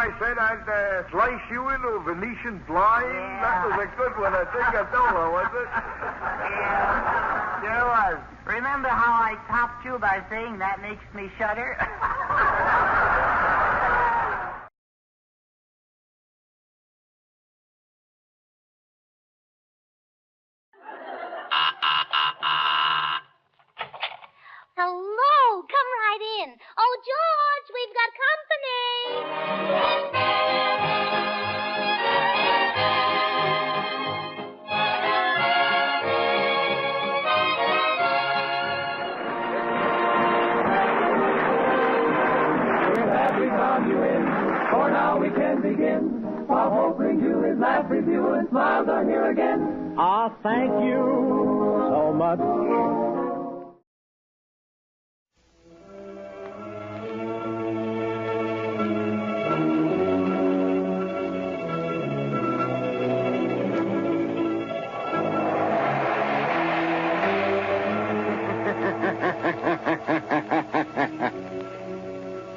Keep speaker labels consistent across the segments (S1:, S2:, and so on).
S1: I said I'd slice you into a Venetian blind?
S2: Yeah.
S1: That was a good one. I think I told her, was it?
S2: Yeah, sure was. Remember how I topped you by saying that makes me shudder?
S3: Hello, come right in. Oh, George, we've got company.
S4: We're glad we found you in, for now we can begin. While hope brings you his last review and smiles are here again. Ah, thank you so much.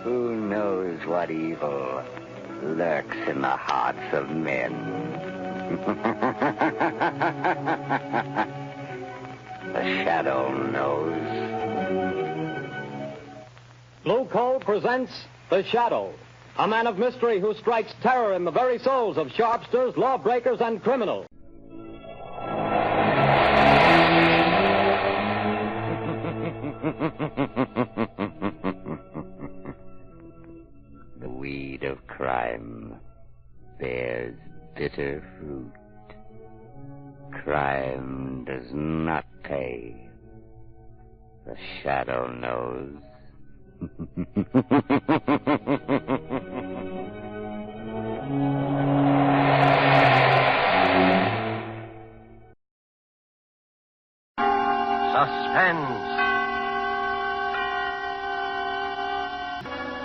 S5: Who knows what evil lurks in the hearts of men? The shadow knows.
S4: Blue Coal presents The Shadow, a man of mystery who strikes terror in the very souls of sharpsters, lawbreakers, and criminals.
S5: The weed of crime bears bitter fruit. Crime does not pay. The shadow knows.
S6: Suspense.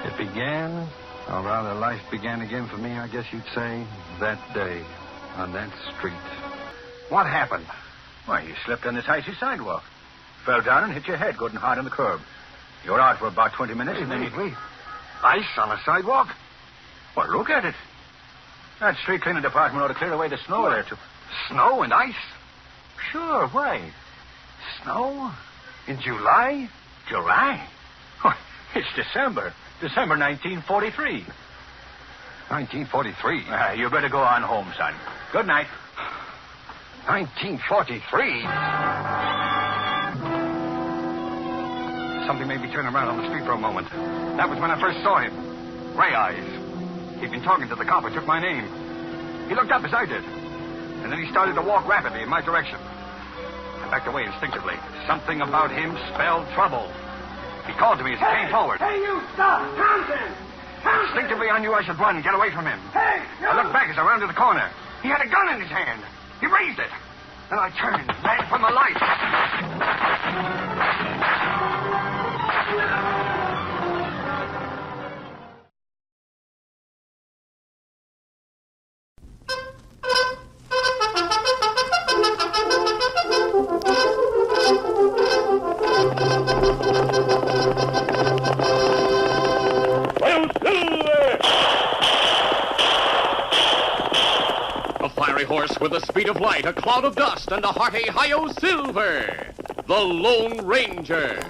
S6: It began, or rather life began again for me, I guess you'd say, that day on that street.
S7: What happened? Why, you slipped on this icy sidewalk. Fell down and hit your head good and hard on the curb. You were out for about 20 minutes and then you...
S6: Wait. Ice on a sidewalk?
S7: Well, look at it. That street cleaning department ought to clear away the snow there, too.
S6: Snow and ice?
S7: Sure, why?
S6: Snow? In July?
S7: July? Why, it's December. December 1943.
S6: 1943?
S7: You better go on home, son. Good night.
S6: 1943? Something made me turn around on the street for a moment. That was when I first saw him. Gray eyes. He'd been talking to the cop who took my name. He looked up as I did. And then he started to walk rapidly in my direction. I backed away instinctively. Something about him spelled trouble. He called to me as he came forward.
S4: Hey, you, stop! Townsend!
S6: Instinctively, I knew I should run and get away from him.
S4: Hey!
S6: I looked back as I rounded the corner. He had a gun in his hand. He raised it. Then I turned, ran for my life.
S8: A fiery horse with the speed of light, a cloud of dust, and a hearty hi-yo silver. The Lone Ranger.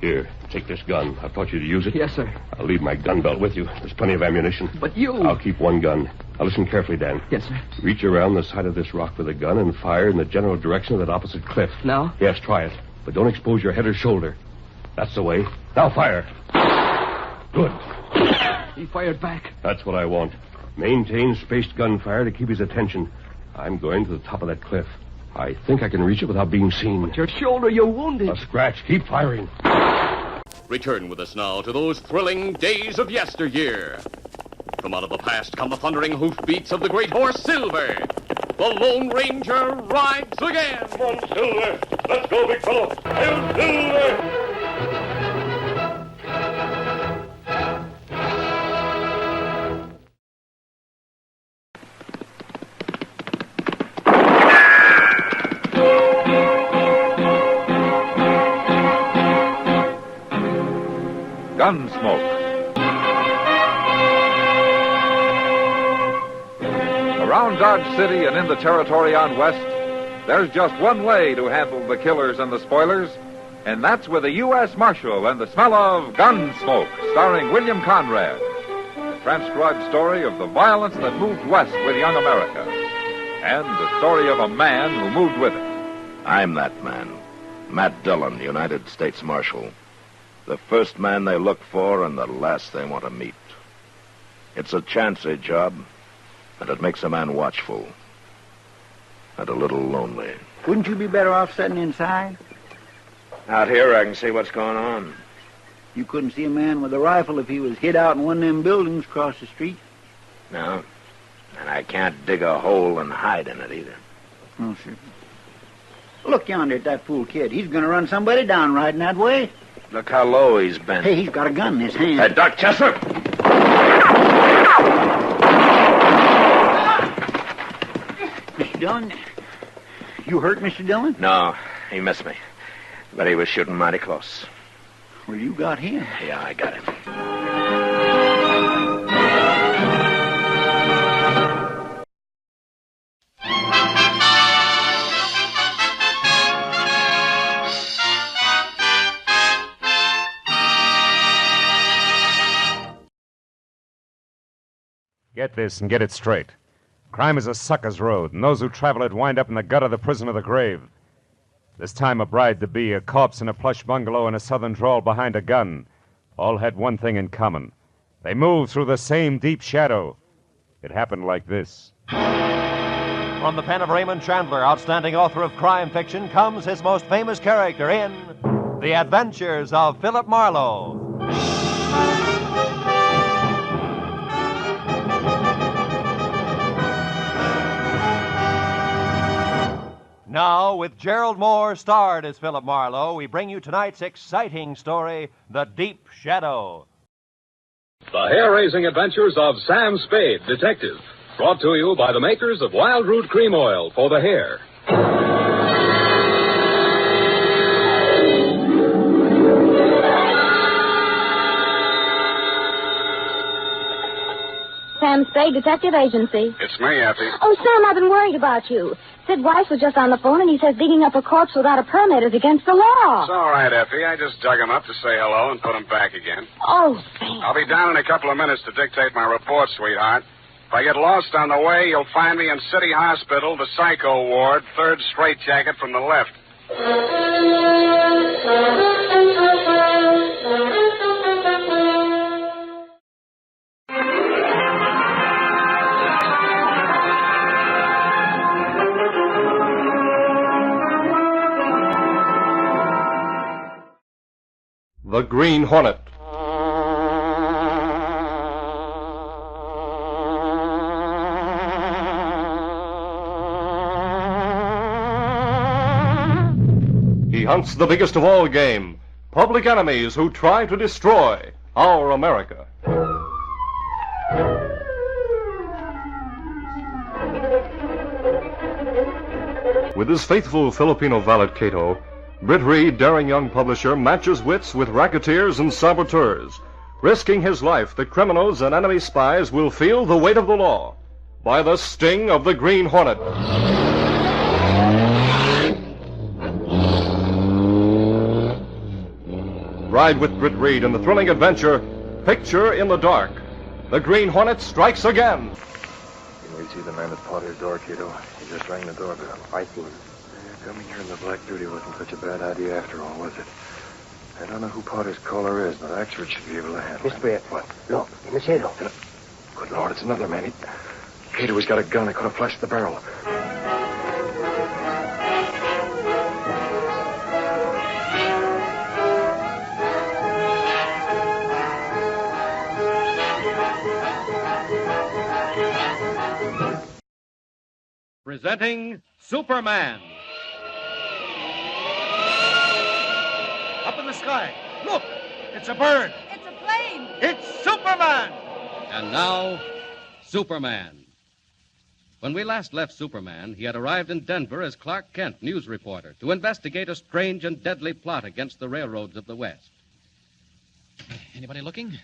S9: Here, take this gun. I've taught you to use it.
S4: Yes, sir.
S9: I'll leave my gun belt with you. There's plenty of ammunition.
S4: But you...
S9: I'll keep one gun. Now listen carefully, Dan.
S4: Yes, sir.
S9: Reach around the side of this rock with a gun and fire in the general direction of that opposite cliff.
S4: Now?
S9: Yes, try it. But don't expose your head or shoulder. That's the way. Now fire. Good.
S4: He fired back.
S9: That's what I want. Maintain spaced gunfire to keep his attention. I'm going to the top of that cliff. I think I can reach it without being seen.
S4: But your shoulder, you're wounded.
S9: A scratch. Keep firing.
S8: Return with us now to those thrilling days of yesteryear. From out of the past come the thundering hoofbeats of the great horse Silver. The Lone Ranger rides again.
S9: Come on, Silver. Let's go, big fellow. Hail, Silver!
S10: Gunsmoke. Around Dodge City and in the territory on West, there's just one way to handle the killers and the spoilers, and that's with a U.S. Marshal and the smell of Gunsmoke, starring William Conrad. A transcribed story of the violence that moved west with young America, and the story of a man who moved with it.
S11: I'm that man, Matt Dillon, United States Marshal. The first man they look for and the last they want to meet. It's a chancy job, and it makes a man watchful and a little lonely.
S12: Wouldn't you be better off sitting inside?
S11: Out here, I can see what's going on.
S12: You couldn't see a man with a rifle if he was hid out in one of them buildings across the street.
S11: No, and I can't dig a hole and hide in it either.
S12: Oh, sure. Look yonder at that fool kid. He's going to run somebody down riding that way.
S11: Look how low he's been.
S12: Hey, he's got a gun in his hand.
S11: Hey, Doc Chester!
S12: Mr. Dillon, you hurt Mr. Dillon?
S11: No, he missed me. But he was shooting mighty close.
S12: Well, you got him.
S11: Yeah, I got him.
S13: Get this and get it straight. Crime is a sucker's road, and those who travel it wind up in the gut of the prison or the grave. This time a bride-to-be, a corpse in a plush bungalow, and a southern drawl behind a gun all had one thing in common. They moved through the same deep shadow. It happened like this.
S14: From the pen of Raymond Chandler, outstanding author of crime fiction, comes his most famous character in The Adventures of Philip Marlowe. Now, with Gerald Moore starred as Philip Marlowe, we bring you tonight's exciting story, The Deep Shadow.
S15: The hair-raising adventures of Sam Spade, Detective, brought to you by the makers of Wild Root Cream Oil for the hair.
S16: Sam Spade, Detective Agency.
S17: It's me, Effie.
S16: Oh, Sam, I've been worried about you. Sid Weiss was just on the phone, and he says digging up a corpse without a permit is against the law.
S17: It's all right, Effie. I just dug him up to say hello and put him back again.
S16: Oh, Sam.
S17: I'll be down in a couple of minutes to dictate my report, sweetheart. If I get lost on the way, you'll find me in City Hospital, the psycho ward, third straitjacket from the left.
S8: The Green Hornet. He hunts the biggest of all game, public enemies who try to destroy our America. With his faithful Filipino valet Cato, Britt Reed, daring young publisher, matches wits with racketeers and saboteurs. Risking his life, the criminals and enemy spies will feel the weight of the law by the sting of the Green Hornet. Ride with Britt Reed in the thrilling adventure, Picture in the Dark. The Green Hornet strikes again.
S18: Can we see the man at Potter's door, Cato? He just rang the doorbell.
S19: I see him.
S18: Coming here in the black duty wasn't such a bad idea after all, was it? I don't know who Potter's caller is, but Axford should be able to handle it.
S19: Mr. Britt. What? Look, in the shadow.
S18: Good Lord, it's another man. Cato, he's got a gun. I could have flashed the barrel.
S20: Presenting Superman. Up in the sky. Look! It's a bird.
S21: It's a plane.
S20: It's Superman!
S22: And now, Superman. When we last left Superman, he had arrived in Denver as Clark Kent, news reporter, to investigate a strange and deadly plot against the railroads of the West. Anybody looking?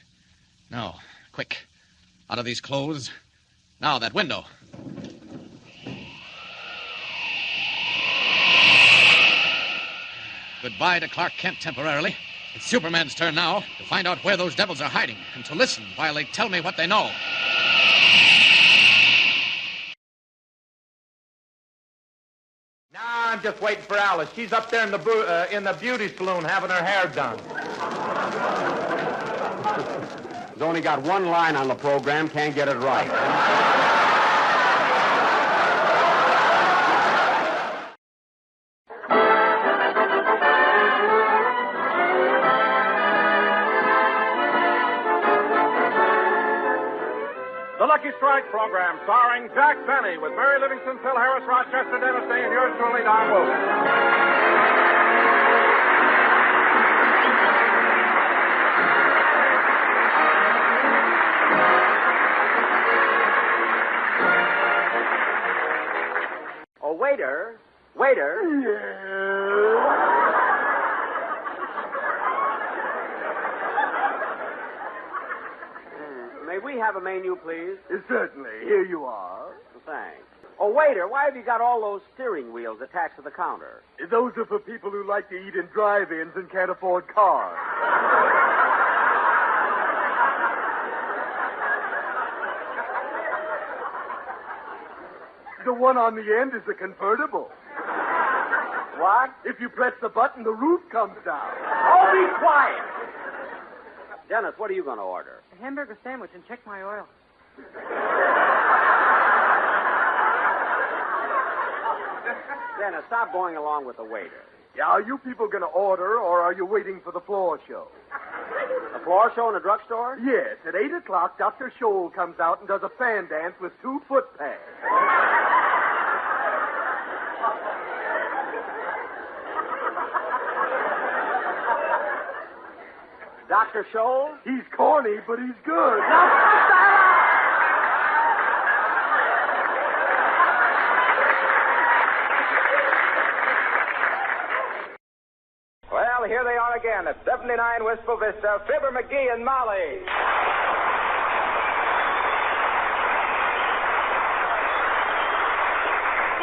S22: No. Quick. Out of these clothes. Now, that window. Goodbye to Clark Kent temporarily. It's Superman's turn now to find out where those devils are hiding and to listen while they tell me what they know.
S1: Nah, I'm just waiting for Alice. She's up there in the beauty saloon having her hair done.
S21: He's only got one line on the program, can't get it right.
S17: The Lucky Strike program, starring Jack Benny, with Mary Livingston, Phil Harris, Rochester, Dennis Day, and yours truly, Don Wilson.
S23: Oh, waiter. Waiter. May we have a menu, please?
S24: Certainly. Here you are.
S23: Thanks. Oh, waiter, why have you got all those steering wheels attached to the counter?
S24: Those are for people who like to eat in drive-ins and can't afford cars. The one on the end is a convertible.
S23: What?
S24: If you press the button, the roof comes down.
S23: Oh, be quiet! Dennis, what are you going to order?
S25: A hamburger sandwich and check my oil.
S23: Dennis, stop going along with the waiter.
S24: Yeah, are you people going to order, or are you waiting for the floor show?
S23: The floor show in the drugstore?
S24: Yes, at 8 o'clock, Dr. Scholl comes out and does a fan dance with 2 foot pads.
S23: Dr. Scholl?
S24: He's corny, but he's good.
S23: Well, here they are again at 79 Wistful Vista, Fibber, McGee, and Molly.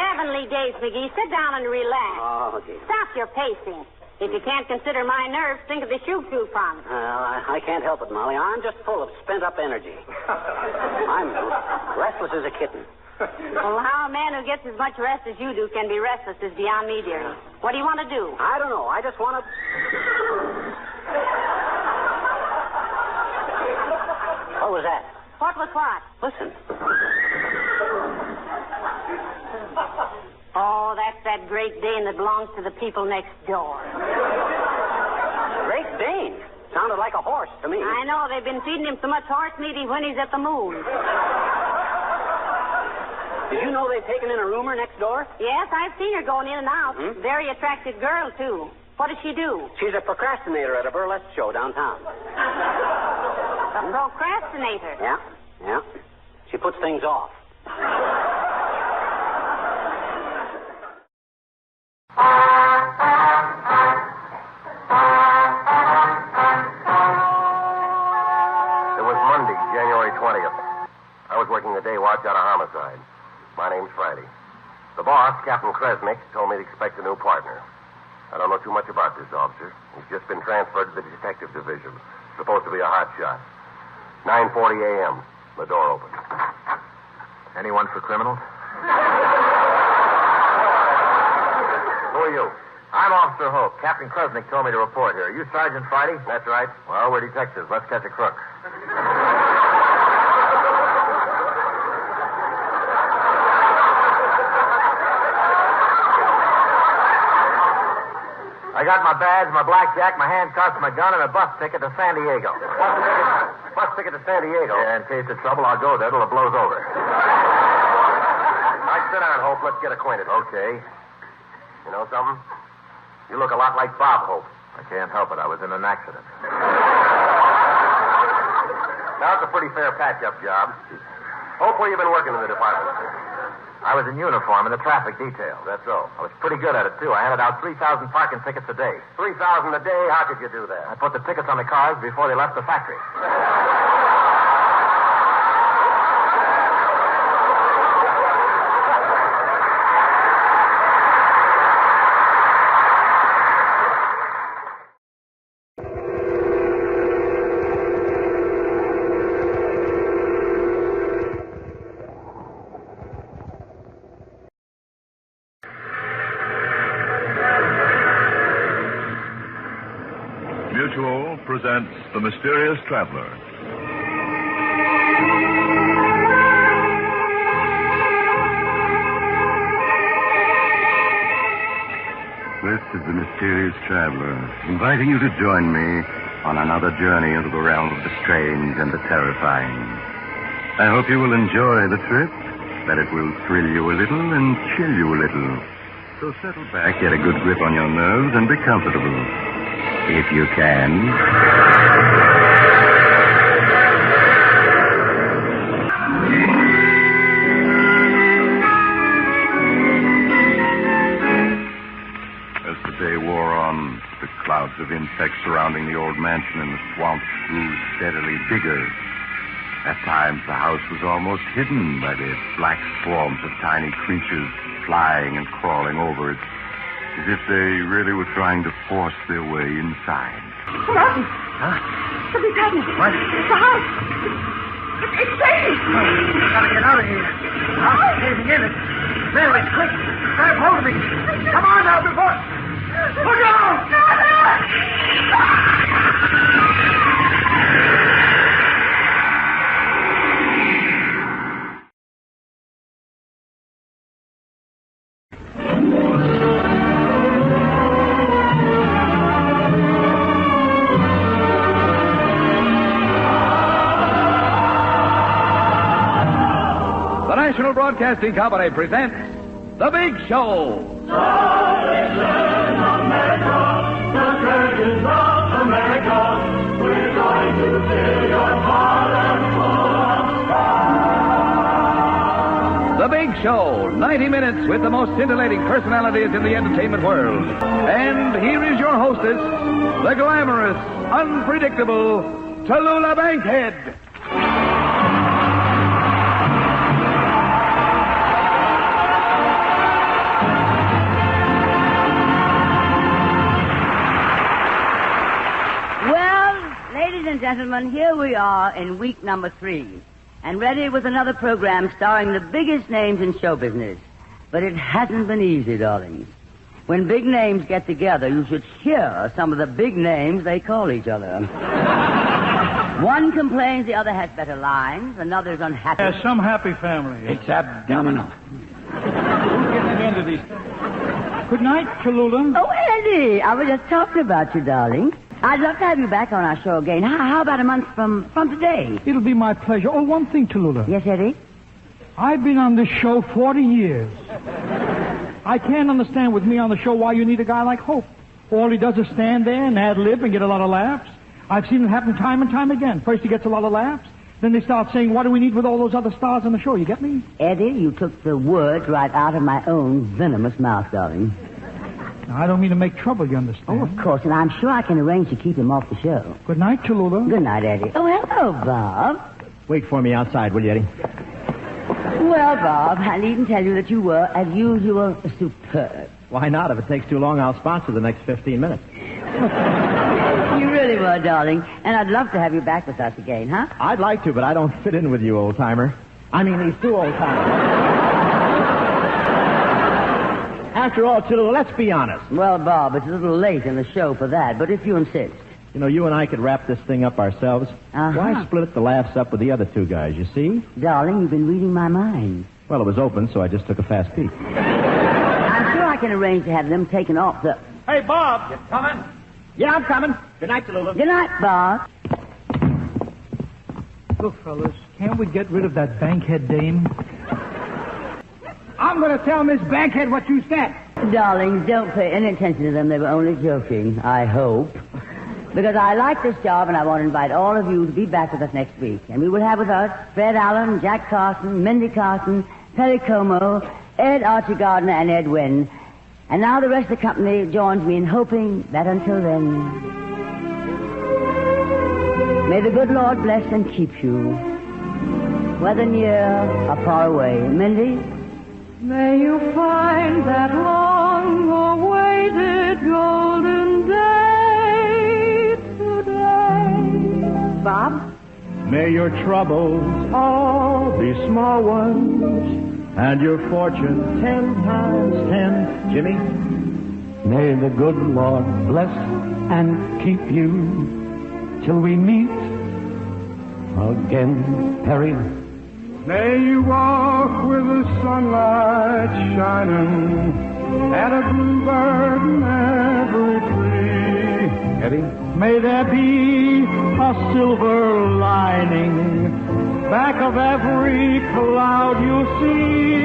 S26: Heavenly days, McGee. Sit down and relax.
S23: Oh, dear.
S26: Stop your pacing. If you can't consider my nerves, think of the shoe fund.
S23: Well, I can't help it, Molly. I'm just full of spent-up energy. I'm restless as a kitten.
S26: Well, how a man who gets as much rest as you do can be restless is beyond me, dearie. What do you want to do?
S23: I don't know. I just want to... What was that?
S26: What was what?
S23: Listen.
S26: Oh, that's that Great Dane that belongs to the people next door.
S23: Great Dane? Sounded like a horse to me.
S26: I know. They've been feeding him so much horse meat when he's at the moon.
S23: Did you know they've taken in a roomer next door?
S26: Yes, I've seen her going in and out. Very attractive girl, too. What does she do?
S23: She's a procrastinator at a burlesque show downtown.
S26: A procrastinator?
S23: Yeah. She puts things off.
S27: It was Monday, January 20th. I was working the day watch out of homicide. My name's Friday. The boss, Captain Kresnick, told me to expect a new partner. I don't know too much about this officer. He's just been transferred to the detective division. Supposed to be a hot shot. 9:40 a.m. The door opened.
S7: Anyone for criminals?
S27: Who are you?
S7: I'm Officer Hope. Captain Kresnick told me to report here. Are you Sergeant Friday?
S27: That's right.
S7: Well, we're detectives. Let's catch a crook. I got my badge, my blackjack, my handcuffs, my gun, and a bus ticket to San Diego.
S27: Bus ticket to San Diego?
S7: Yeah, in case of trouble, I'll go there till it blows over.
S27: All right, sit down, Hope. Let's get acquainted.
S7: Okay.
S27: You know something? You look a lot like Bob Hope.
S7: I can't help it. I was in an accident.
S27: Now, it's a pretty fair patch-up job. Hope, where you been working in the department?
S2: I was in uniform in the traffic detail.
S27: That's so.
S2: I was pretty good at it, too. I handed out 3,000 parking tickets a day.
S27: 3,000 a day? How could you do that?
S2: I put the tickets on the cars before they left the factory.
S3: Mutual presents The Mysterious Traveler.
S4: This is The Mysterious Traveler, inviting you to join me on another journey into the realm of the strange and the terrifying. I hope you will enjoy the trip, that it will thrill you a little and chill you a little. So settle back, get a good grip on your nerves, and be comfortable. If you can. As the day wore on, the clouds of insects surrounding the old mansion in the swamps grew steadily bigger. At times, the house was almost hidden by the black swarms of tiny creatures flying and crawling over it, as if they really were trying to force their way inside.
S5: Martin!
S4: Huh?
S5: Something's happening.
S4: What?
S5: It's the house. It's shaking.
S4: We've got to get out of here. The house is caving in. Mary, quick! Grab hold of me. Come on now, before... Look out!
S6: The National Broadcasting Company presents The Big Show. The Big Show, 90 minutes with the most scintillating personalities in the entertainment world. And here is your hostess, the glamorous, unpredictable Tallulah Bankhead.
S9: Ladies and gentlemen, here we are in week number 3, and ready with another program starring the biggest names in show business. But it hasn't been easy, darlings. When big names get together, you should hear some of the big names they call each other. One complains the other has better lines, another's unhappy.
S20: There's some happy family.
S12: It's abdominal.
S20: Who's getting into these? Good night, Tallulah.
S9: Oh, Eddie, I was just talking about you, darling. I'd love to have you back on our show again. How about a month from today?
S20: It'll be my pleasure. Oh, one thing, Tallulah.
S9: Yes, Eddie?
S20: I've been on this show 40 years. I can't understand with me on the show why you need a guy like Hope. All he does is stand there and ad-lib and get a lot of laughs. I've seen it happen time and time again. First he gets a lot of laughs, then they start saying, what do we need with all those other stars on the show? You get me?
S9: Eddie, you took the words right out of my own venomous mouth, darling.
S20: Now, I don't mean to make trouble, you understand?
S9: Oh, of course, and I'm sure I can arrange to keep him off the show.
S20: Good night, Tallulah.
S9: Good night, Eddie. Oh, hello, Bob.
S10: Wait for me outside, will you, Eddie?
S9: Well, Bob, I needn't tell you that you were, as usual, superb.
S10: Why not? If it takes too long, I'll sponsor the next 15 minutes.
S9: You really were, darling. And I'd love to have you back with us again, huh?
S10: I'd like to, but I don't fit in with you, old-timer. I mean, these two old-timers. After all, Tallulah, let's be honest.
S9: Well, Bob, it's a little late in the show for that, but if you insist.
S10: You know, you and I could wrap this thing up ourselves. Why split the laughs up with the other two guys, you see?
S9: Darling, you've been reading my mind.
S10: Well, it was open, so I just took a fast peek.
S9: I'm sure I can arrange to have them taken off the...
S20: Hey, Bob, you coming?
S10: Yeah, I'm coming. Good night, Tallulah.
S9: Good night, Bob.
S20: Look, fellas, can't we get rid of that bankhead dame? I'm going to tell Miss Bankhead what you said.
S9: Darling, don't pay any attention to them. They were only joking, I hope. because I like this job and I want to invite all of you to be back with us next week. And we will have with us Fred Allen, Jack Carson, Mindy Carson, Perry Como, Ed Archie Gardner, and Ed Wynn. And now the rest of the company joins me in hoping that until then, may the good Lord bless and keep you, whether near or far away. Mindy?
S5: May you find that long-awaited golden day today.
S9: Bob?
S10: May your troubles all be small ones, and your fortune 10 times 10. Jimmy?
S20: May the good Lord bless and keep you till we meet again, Perry.
S8: May you walk with the sunlight shining and a bluebird in every tree.
S10: Eddie?
S20: May there be a silver lining back of every cloud you see.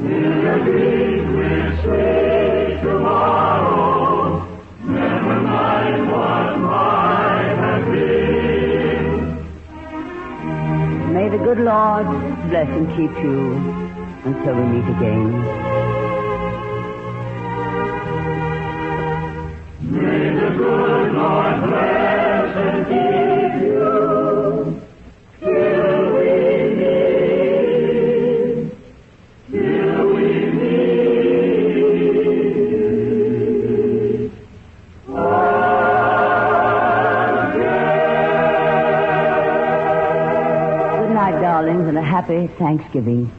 S5: In the deep mystery tomorrow, never mind what might have been.
S9: May the good Lord bless and keep you until we meet again.
S5: May the good Lord bless and keep you till we meet, till we meet again.
S9: Good night, darlings, and a happy Thanksgiving.